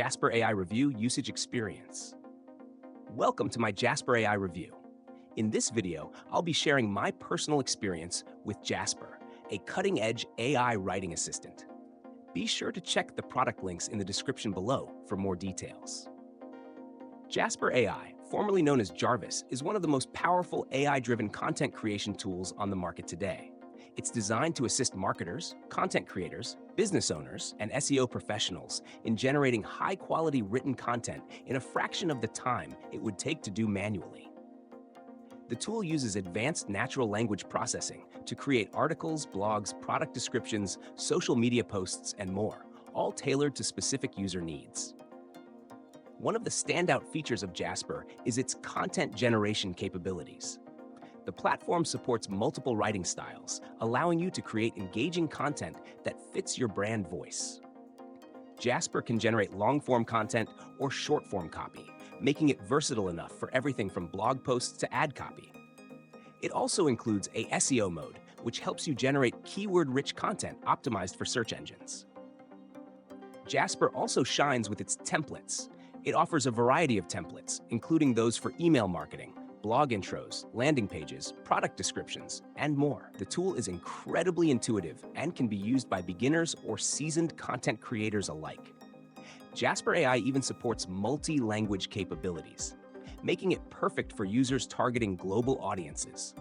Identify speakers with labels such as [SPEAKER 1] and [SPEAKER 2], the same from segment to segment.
[SPEAKER 1] Jasper AI Review Usage Experience. Welcome to my Jasper AI review. In this video, I'll be sharing my personal experience with Jasper, a cutting-edge AI writing assistant. Be sure to check the product links in the description below for more details. Jasper AI, formerly known as Jarvis, is one of the most powerful AI-driven content creation tools on the market today. It's designed to assist marketers, content creators, business owners, and SEO professionals in generating high-quality written content in a fraction of the time it would take to do manually. The tool uses advanced natural language processing to create articles, blogs, product descriptions, social media posts, and more, all tailored to specific user needs. One of the standout features of Jasper is its content generation capabilities. The platform supports multiple writing styles, allowing you to create engaging content that fits your brand voice. Jasper can generate long-form content or short-form copy, making it versatile enough for everything from blog posts to ad copy. It also includes a SEO mode, which helps you generate keyword-rich content optimized for search engines. Jasper also shines with its templates. It offers a variety of templates, including those for email marketing, blog intros, landing pages, product descriptions, and more. The tool is incredibly intuitive and can be used by beginners or seasoned content creators alike. Jasper AI even supports multi-language capabilities, making it perfect for users targeting global audiences.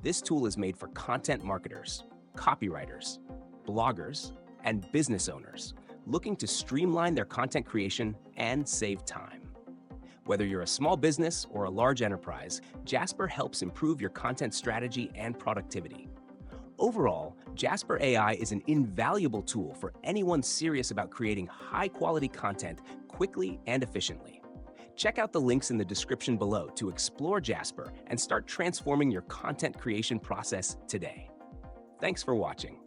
[SPEAKER 1] This tool is made for content marketers, copywriters, bloggers, and business owners looking to streamline their content creation and save time. Whether you're a small business or a large enterprise, Jasper helps improve your content strategy and productivity. Overall, Jasper AI is an invaluable tool for anyone serious about creating high-quality content quickly and efficiently. Check out the links in the description below to explore Jasper and start transforming your content creation process today. Thanks for watching.